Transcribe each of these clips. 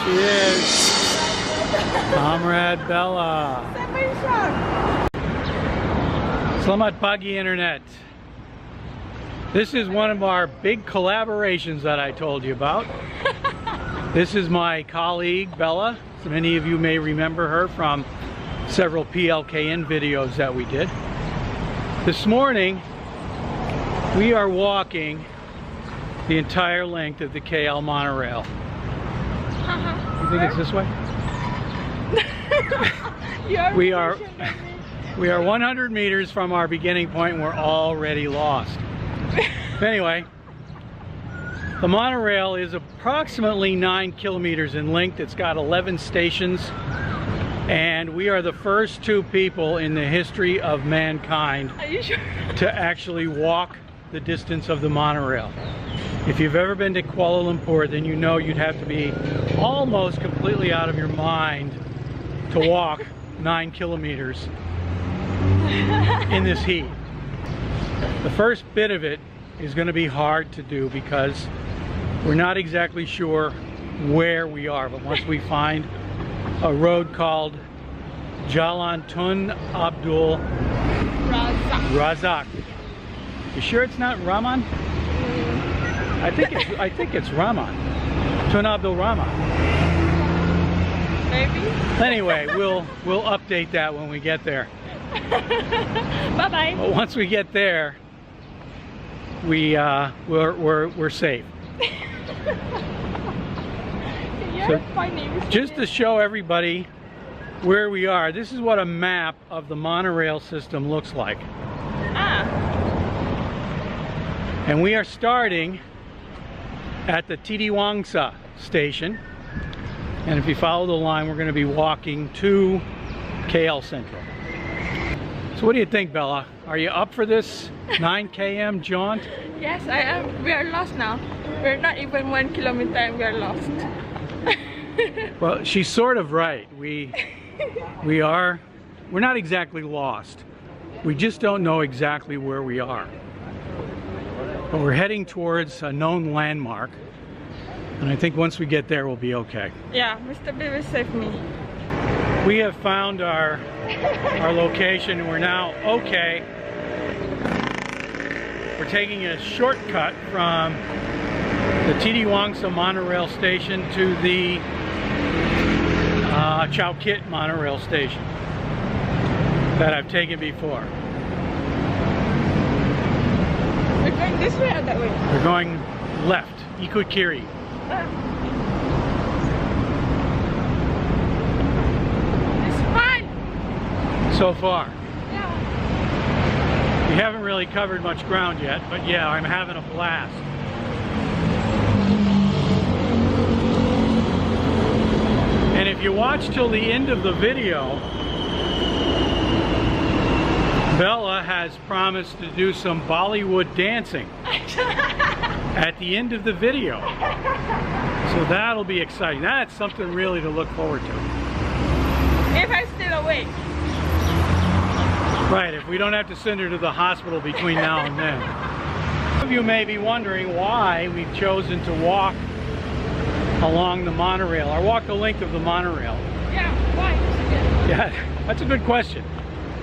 she is. Comrade Bella. Selamat pagi, Internet. This is one of our big collaborations that I told you about. This is my colleague, Bella. So many of you may remember her from several PLKN videos that we did. This morning, we are walking the entire length of the KL Monorail. You think it's this way? We are 100 meters from our beginning point and we're already lost. Anyway, the monorail is approximately 9 kilometers in length. It's got 11 stations, and we are the first two people in the history of mankind to actually walk the distance of the monorail. If you've ever been to Kuala Lumpur, then you know you'd have to be almost completely out of your mind to walk 9 kilometers in this heat. The first bit of it is going to be hard to do because we're not exactly sure where we are, but once we find a road called Jalan Tun Abdul Razak. You sure it's not Rahman? I think it's Rahman. Tun Abdul Rahman. Maybe. Anyway, we'll update that when we get there. Bye-bye. But once we get there, we're safe. So, just to show everybody where we are, this is what a map of the monorail system looks like. And we are starting at the Titiwangsa station. And if you follow the line, we're going to be walking to KL Sentral. So what do you think, Bella? Are you up for this 9 km jaunt? Yes, I am. We are lost now. We're not even 1 kilometer and we are lost. Well, she's sort of right. We're not exactly lost. We just don't know exactly where we are. But we're heading towards a known landmark. And I think once we get there, we'll be okay. Yeah, Mr. B will save me. We have found our location and we're now okay. We're taking a shortcut from the Titiwangsa monorail station to the Chow Kit monorail station that I've taken before. We're going this way or that way? We're going left, Ikut Kiri. It's fun! So far. Yeah. We haven't really covered much ground yet, but yeah, I'm having a blast. And if you watch till the end of the video, Bella has promised to do some Bollywood dancing at the end of the video. So that'll be exciting. That's something really to look forward to. If I'm still awake. Right, if we don't have to send her to the hospital between now and then. Some of you may be wondering why we've chosen to walk along the monorail, or walk the length of the monorail. Yeah, why? Yeah, that's a good question.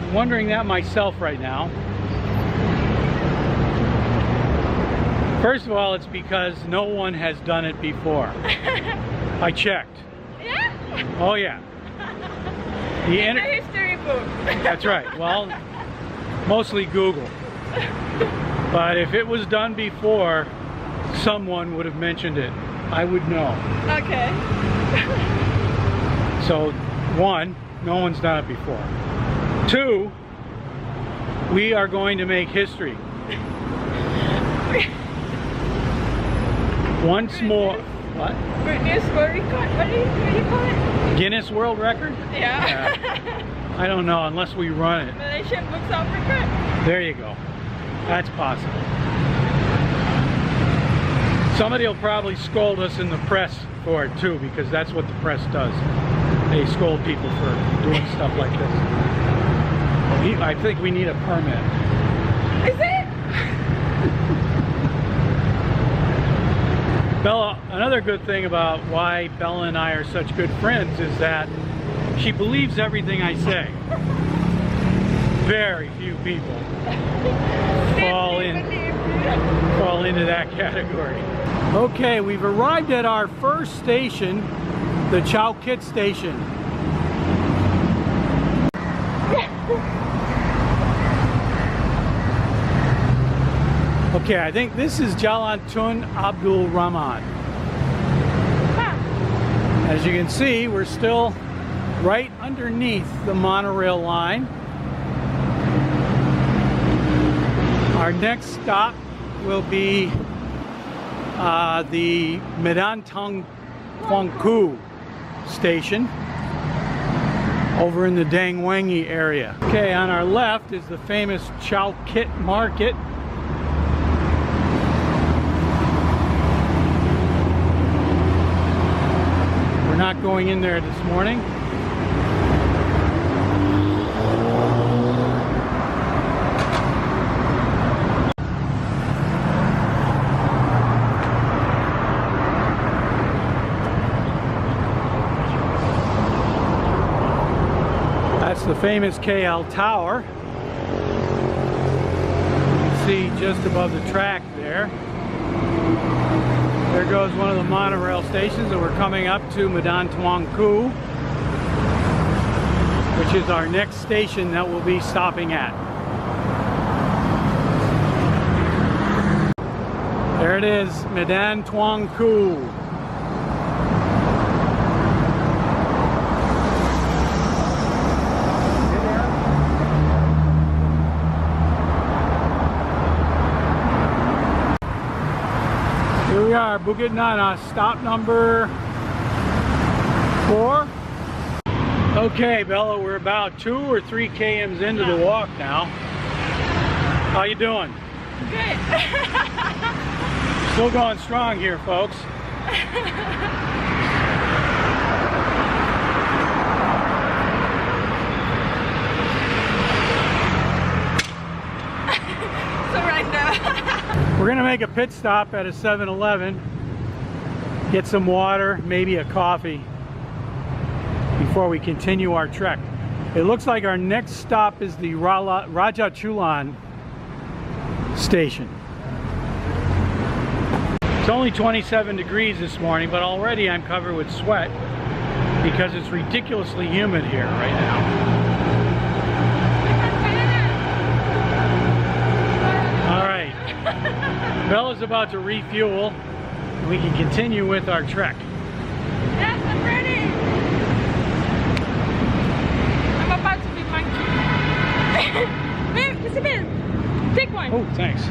I'm wondering that myself right now. First of all, it's because no one has done it before. I checked. Yeah? Oh yeah. The history book. That's right. Well, mostly Google. But if it was done before, someone would have mentioned it. I would know. Okay. So, one, no one's done it before. Two, we are going to make history. Once more. What? Guinness World Record? What do you call it? Guinness World Record? Yeah. I don't know, unless we run it. Malaysian Books of Record? There you go. That's possible. Somebody will probably scold us in the press for it too, because that's what the press does. They scold people for doing stuff like this. I think we need a permit. Is it? Bella, another good thing about why Bella and I are such good friends is that she believes everything I say. Very few people fall into that category. Okay, we've arrived at our first station, the Chow Kit station. Okay, I think this is Jalan Tun Abdul Rahman. As you can see, we're still right underneath the monorail line. Our next stop will be the Medan Tuanku station over in the Dang Wangi area. Okay, on our left is the famous Chow Kit market. We're not going in there this morning. That's the famous KL Tower. You can see just above the track there. There goes one of the monorail stations, and we're coming up to Medan Tuanku, which is our next station that we'll be stopping at. There it is, Medan Tuanku. Here we are, Bukit Nanas, stop number 4. Okay, Bella, we're about 2 or 3 kms into the walk now. How you doing? Good. Still going strong here, folks. We're gonna make a pit stop at a 7-Eleven, get some water, maybe a coffee, before we continue our trek. It looks like our next stop is the Chulan station. It's only 27 degrees this morning, but already I'm covered with sweat because it's ridiculously humid here right now. Bella's about to refuel, and we can continue with our trek. Yes, I'm ready. I'm about to be monkey. Babe, Isabel, take one. Oh, thanks.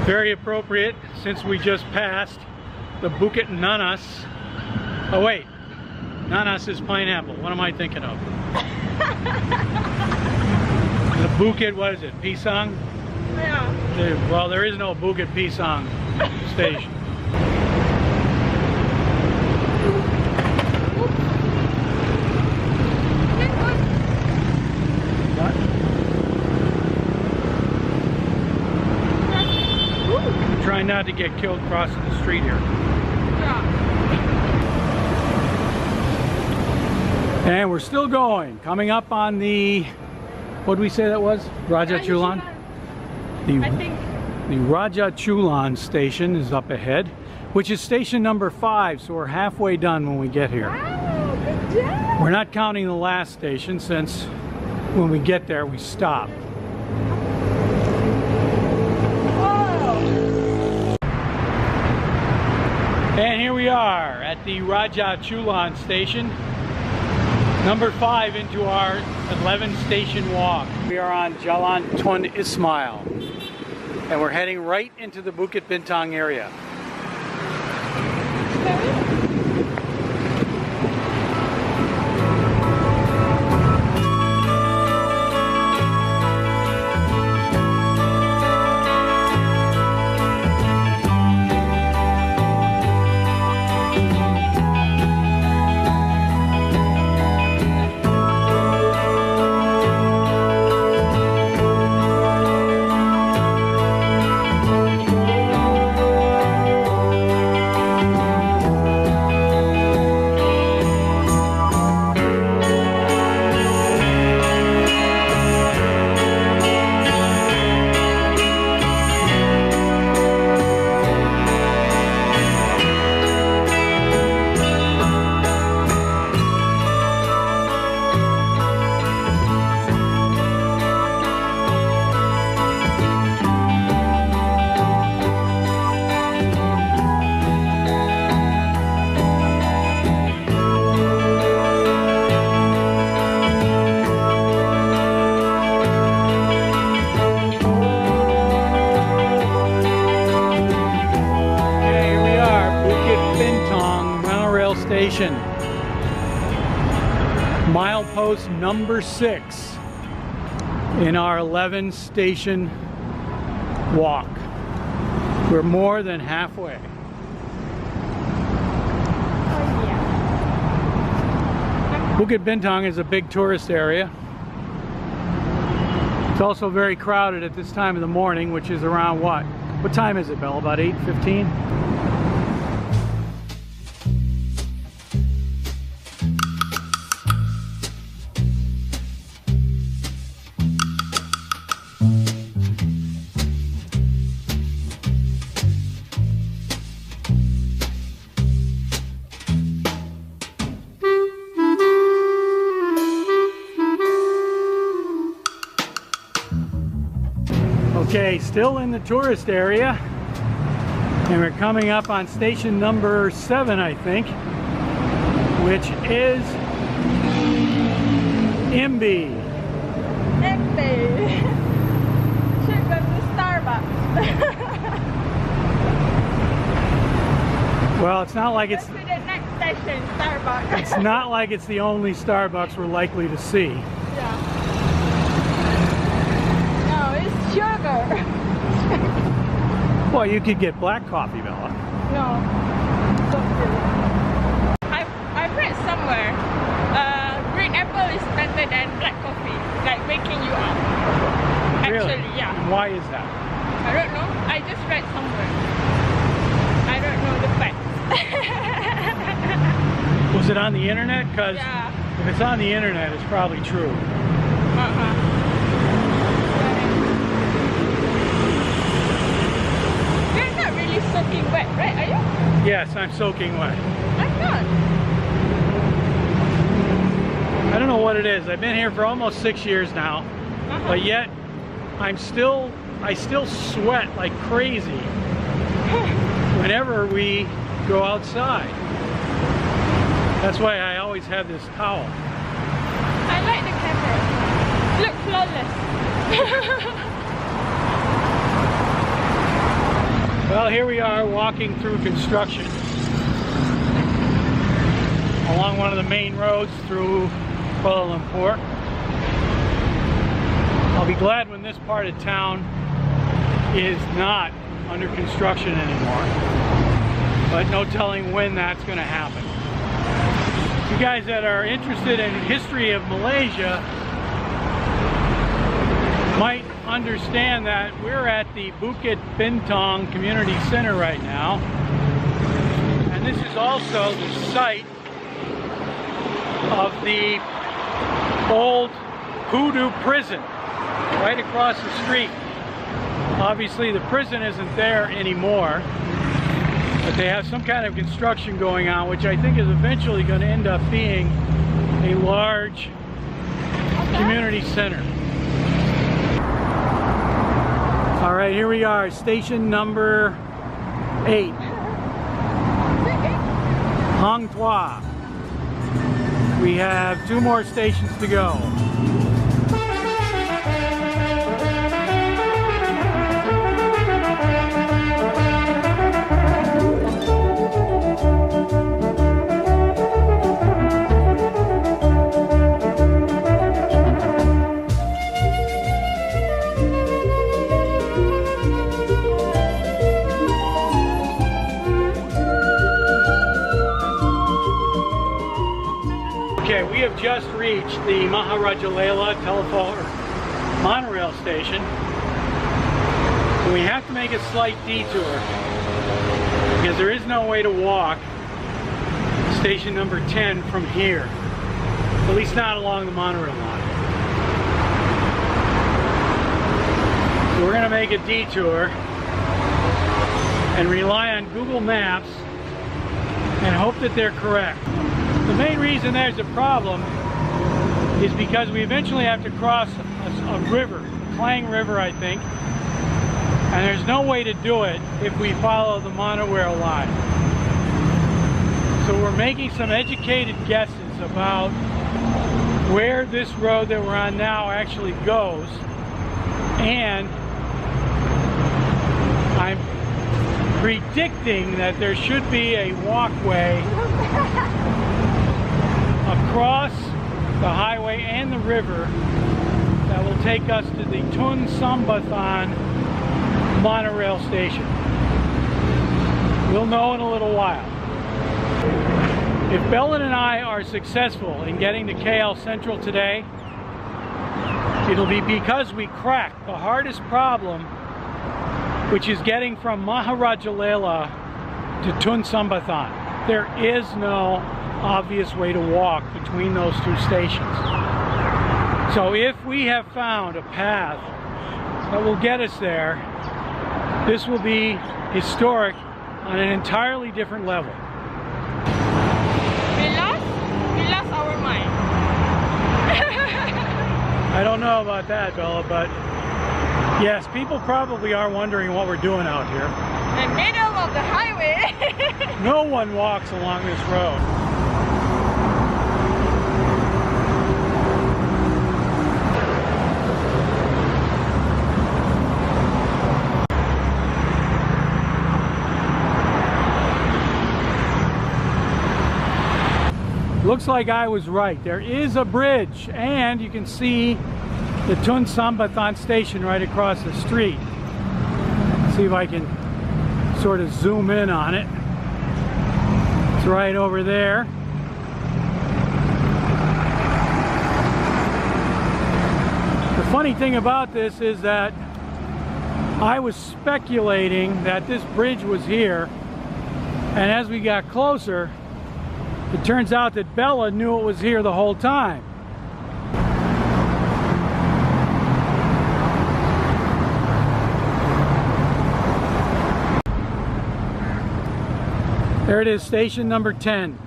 Very appropriate, since we just passed the Bukit Nanas. Oh wait, Nanas is pineapple. What am I thinking of? The Bukit, what is it? Pisang? Yeah. Well, there is no Bukit Pisang station. What? I'm trying not to get killed crossing the street here. Yeah. And we're still going. Coming up on the, what did we say that was? Chulan? I think. The Chulan station is up ahead, which is station number 5, so we're halfway done when we get here. Wow, good job. We're not counting the last station, since when we get there we stop. Whoa. And here we are at the Chulan station, number 5 into our 11 station walk. We are on Jalan Tun Ismail, and we're heading right into the Bukit Bintang area. station. Milepost number 6 in our 11 station walk. We're more than halfway. Oh yeah. Bukit Bintang is a big tourist area. It's also very crowded at this time of the morning, which is around what? What time is it, Belle? About 8:15? Okay, still in the tourist area, and we're coming up on station number 7, I think, which is Imbi. Imbi. Should go to Starbucks. Well, it's not like it's Go to the next station, Starbucks. it's not like it's the only Starbucks we're likely to see. Yeah. No, it's sugar. Well, you could get black coffee, Bella. No. I've read somewhere, green apple is better than black coffee, like waking you up. Really? Actually, yeah. And why is that? I don't know. I just read somewhere. I don't know the facts. Was it on the internet? Because Yeah. if it's on the internet, it's probably true. You're not really soaking wet, right? Are you? Yes, I'm soaking wet. I'm not. I don't know what it is. I've been here for almost 6 years now, but yet I still sweat like crazy whenever we go outside. That's why I always have this towel. I like the camera. Look flawless. Well, here we are walking through construction along one of the main roads through Kuala Lumpur. I'll be glad when this part of town is not under construction anymore, but no telling when that's going to happen. You guys that are interested in the history of Malaysia might understand that we're at the Bukit Bintang Community Center right now, and this is also the site of the old Hoodoo prison right across the street. Obviously the prison isn't there anymore, but they have some kind of construction going on, which I think is eventually going to end up being a large community center. All right, here we are, station number 8, Tuah. We have 2 more stations to go. Okay, we have just reached the Maharajalela telephone monorail station. And we have to make a slight detour because there is no way to walk station number 10 from here, at least not along the monorail line. So we're going to make a detour and rely on Google Maps and hope that they're correct. The main reason there's a problem is because we eventually have to cross a river, Klang River, I think, and there's no way to do it if we follow the monorail line. So we're making some educated guesses about where this road that we're on now actually goes, and I'm predicting that there should be a walkway the highway and the river that will take us to the Tun Sambanthan monorail station. We'll know in a little while. If Bella and I are successful in getting to KL Sentral today, it'll be because we cracked the hardest problem, which is getting from Maharajalela to Tun Sambanthan. There is no obvious way to walk between those two stations. So if we have found a path that will get us there, this will be historic on an entirely different level. We lost our mind. I don't know about that, Bella, but yes, people probably are wondering what we're doing out here. In the middle of the highway. No one walks along this road. Looks like I was right. There is a bridge, and you can see the Tun Sambanthan station right across the street. See if I can sort of zoom in on it. It's right over there. The funny thing about this is that I was speculating that this bridge was here, and as we got closer, it turns out that Bella knew it was here the whole time. There it is, station number 10.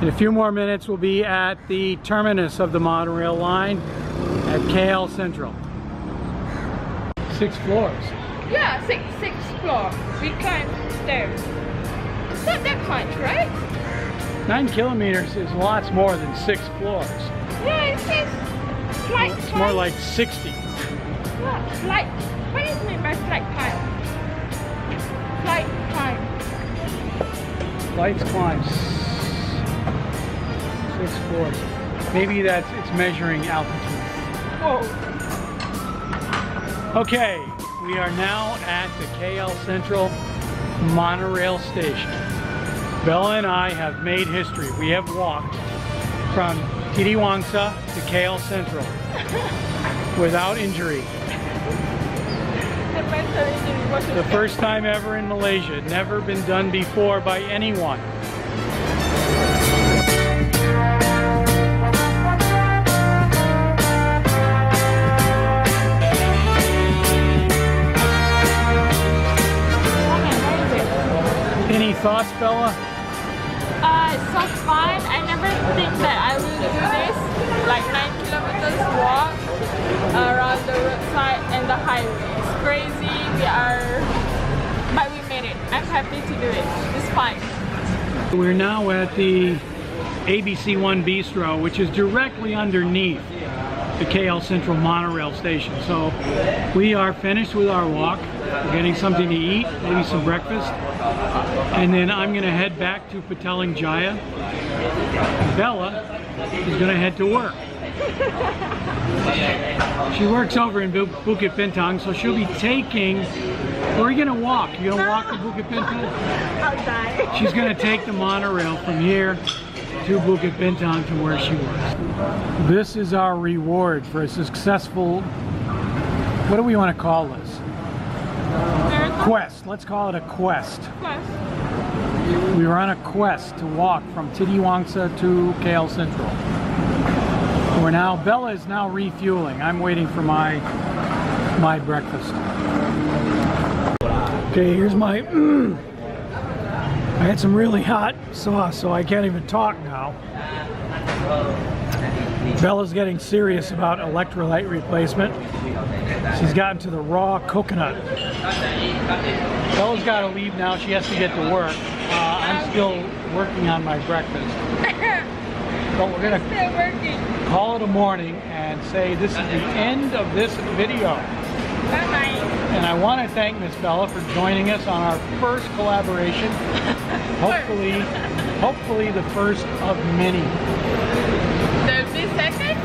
In a few more minutes we'll be at the terminus of the monorail line at KL Sentral. 6 floors. Yeah, six floors. We climbed stairs. It's not that much, right? 9 kilometers is lots more than 6 floors. Yeah, it says flight. It's more like 60. Yeah, flight. What do you mean by flight time? Flight time. Lights climb 6 floors. Maybe it's measuring altitude. Whoa. Okay, we are now at the KL Sentral monorail station. Bella and I have made history. We have walked from Titiwangsa to KL Sentral without injury. The first time ever in Malaysia. Never been done before by anyone. Any thoughts, Bella? It's so fun. I never think that I will do this. Like 9 kilometers walk around the roadside and the highway. It's crazy. But we made it. I'm happy to do it. It's fun. We're now at the ABC1 Bistro, which is directly underneath the KL Sentral monorail station. So we are finished with our walk. We're getting something to eat, maybe some breakfast. And then I'm going to head back to Taman Jaya. Bella is going to head to work. She works over in Bukit Bintang, so she'll be taking... Where are you going to walk? You going to walk to Bukit Bintang? I'll die. She's going to take the monorail from here to Bukit Bintang to where she works. This is our reward for a successful... What do we want to call this? Quest. Let's call it a quest. We were on a quest to walk from Titiwangsa to KL Sentral. We're now, Bella is now refueling. I'm waiting for my breakfast. Okay, here's my, I had some really hot sauce, so I can't even talk now. Bella's getting serious about electrolyte replacement. She's gotten to the raw coconut. Bella's got to leave now. She has to get to work. I'm still working on my breakfast. But we're going to call it a morning and say this is the end of this video. Bye-bye. And I want to thank Miss Bella for joining us on our first collaboration. Hopefully the first of many. second?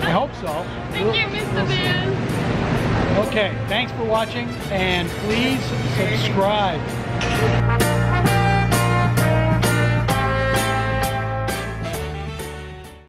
I hope so. Thank you, Mr. Bill. Okay, thanks for watching, and please subscribe.